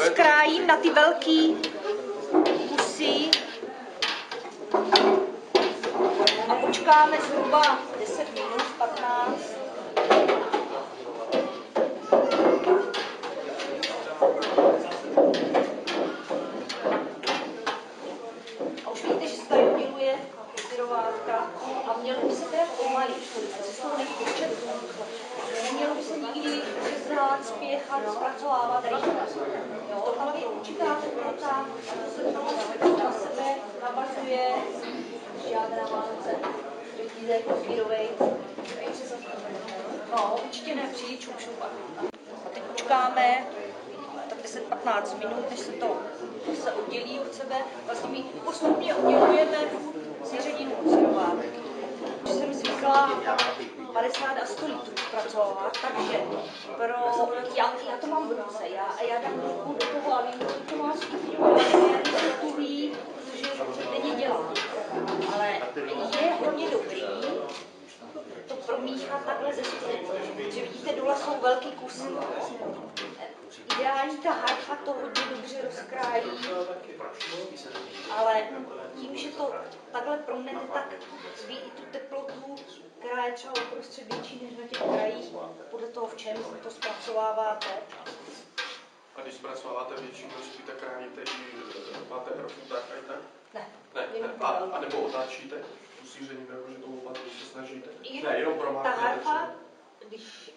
rozkrájím na ty velký kusy a počkáme zhruba 10 minut, 15. A už víte, že se tady odděluje syrovátka a mělo by se teda pomalit, se z toho nejpočet. Nemělo by se nikdy přeznat, spěchat, zpracovávat rychle. Jo, ale vy určitáte protah, se to na sebe navazuje, žádná Vánoce, vidíte jako chvírovej. No, určitě ne, přijít šup. A teď počkáme tak 10-15 minut, než se to se oddělí od sebe. Vlastně my postupně oddělujeme syřadinu od syrovátky. Když jsem zvykla 50 a 100 litrů zpracovat, takže já to mám v ruce, já dám ruku do toho a vím, že to má stupňovat, protože denně dělám. Ale je hodně dobrý to promíchat takhle ze strany, že vidíte, dole jsou velký kusy. Ideální ta harfa to hodně dobře rozkrájí, ale tím, že to takhle promnete, tak zví i tu teplotu, která je třeba uprostřed větší než na těch krajích, podle toho, v čem to zpracováváte. A když zpracováváte větší množství, tak ráníte i máte hrochu tak a i tak? Ne. A nebo otáčíte tu síření, nebo že to lopatu se snažíte? Ne, jenom ta harfa, když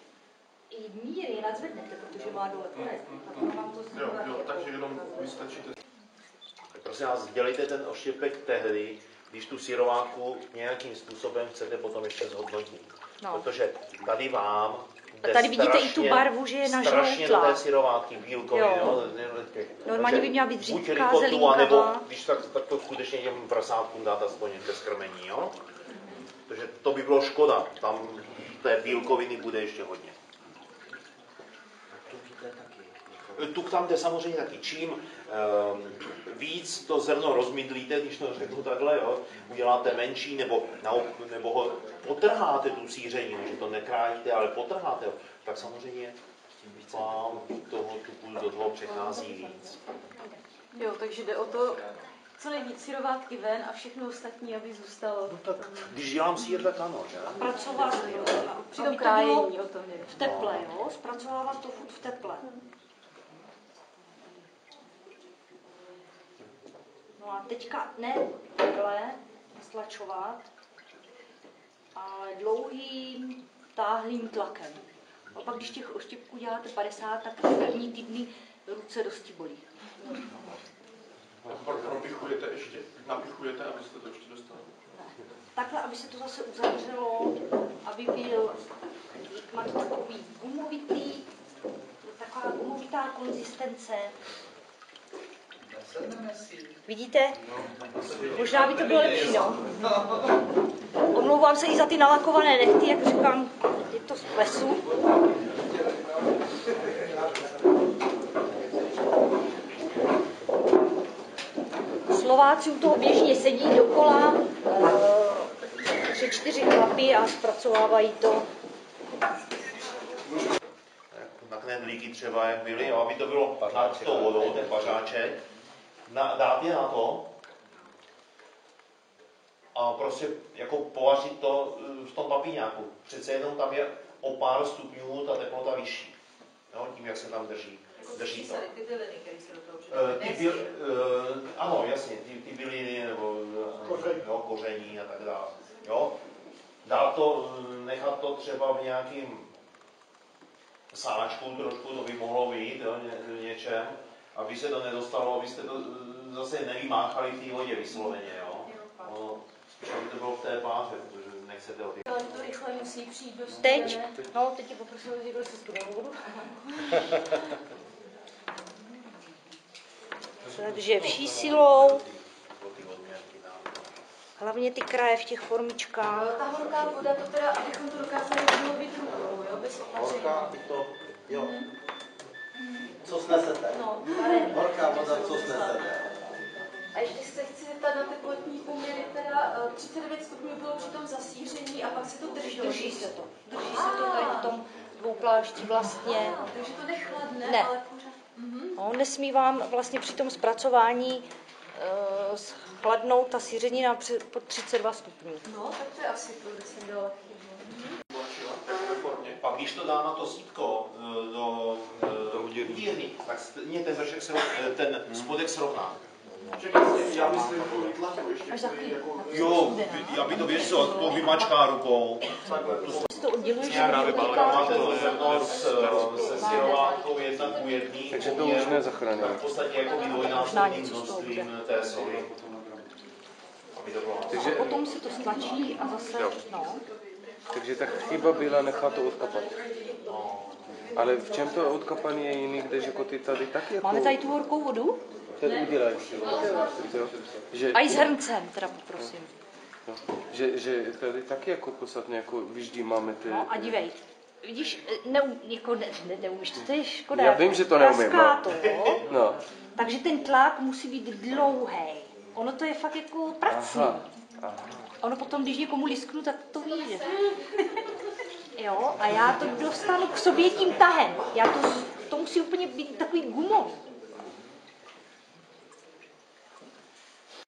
i mírně nadzvednete, protože má dole konec, tak ono vám to znamená. Jo, takže jenom vystačíte. Prosím vás, dělejte ten oštěpek tehdy, když tu syrováku nějakým způsobem chcete potom ještě zhodnotit. No. Protože tady vám jde tady vidíte i tu barvu, že je strašně do té nažloutlá. syrovátky bílkový. Normálně by měla být buď řídká, rikotu, anebo zelínkavá. když tak to skutečně těm prasátkům dát aspoň bez krmení. Jo? Takže to by bylo škoda, tam té bílkoviny bude ještě hodně. Tuk tam jde samozřejmě taky. Čím víc to zrno rozmydlíte, když to řeknu takhle, jo, uděláte menší, nebo ho potrháte tu síření, že to nekrájíte, ale potrháte ho, tak samozřejmě vám toho tuku do toho přechází víc. Jo, takže jde o to, co nejvíc syrovátky ven a všechno ostatní, aby zůstalo. No tak, když dělám sír, tak ano, že? A pracovat při tom krájení o tom je. v teple, jo? Zpracovávat to furt v teple. No a teďka ne takhle stlačovat, ale dlouhým, táhlým tlakem. A pak, když těch oštěpků děláte 50, tak první týdny ruce dosti bolí. Propichujete ještě? Napichujete, abyste to ještě dostali? Takhle, aby se to zase uzavřelo, aby byl, má to takový gumovitý, taková gumovitá konzistence. Vidíte? Možná by to bylo lepší, no. Omlouvám se i za ty nalakované nehty, jak říkám, je to z plesu. Slováci u toho běžně sedí dokola, 3-4 chlapy a zpracovávají to. Na knedlíky třeba, jak byly, jo, aby to bylo nad tou vodou, ten pařáček. Dát je na to a prostě jako povařit to v tom papíňáku. Přece jenom tam je o pár stupňů ta teplota vyšší, jo, tím, jak se tam drží to. Ty byliny, které se do toho ano, jasně, ty byliny nebo koření a tak dále. Jo. Dát to, nechat to třeba v nějakým sáčku trošku, to by mohlo vyjít, jo, něčem, aby se to nedostalo, abyste to zase nevymáchali v té vodě vysloveně, jo. Spíš aby to bylo v té páře, protože nechcete o ty... Ale to rychle musí přijít do Teď tě poprosím, že se studenou vodu. Takže vší silou, hlavně ty kraje v těch formičkách. Ta horká voda, to teda, abychom to dokázali odmluvit rukou, jo, bez opaření. Horká, to, jo. Co snesete? No, Horká voda, co snesete? A ještě se chci zeptat na teplotní poměry, teda 39 stupňů bylo při tom zasíření a pak se to drželo. Drží se to tady v tom dvouplášti vlastně. Takže to nechladne, Ne. ale pořád. No, nesmí vám vlastně při tom zpracování chladnout ta sířenina pod 32 stupňů. No, tak to je asi to, kde jsem dala Pak když to dá na to sítko do udírny, tak stejně ten vršek ten spodek srovná. Já myslím, tu výtlaku ještě. Až za chvíli. Jo, aby to víš, co, to vymačká rukou. To odděluješ, Máte to zrno se syrovátkou 1:1. Takže to už nezachránilo. V podstatě jako dvojnásobným množstvím té soli. Aby to bylo. Takže, potom se to stlačí a zase, no. takže ta chyba byla nechat to odkapat. Ale v čem to odkapání je jiný, když jako ty tady taky jako... Máme tady tu horkou vodu? Teď udělají si. Že, A i s hrncem, teda poprosím. no, že tady taky jako podstatně, jako vždy máme ty... No a dívej, vidíš, neumíš to je škoda. Já vím, že to neumím, praská no. to, jo? No, Takže ten tlak musí být dlouhý. Ono to je fakt jako prací. aha. Ono potom, když někomu lisknu, tak to ví, že? Jo, a já to dostanu k sobě tím tahem. To musí úplně být takový gumový.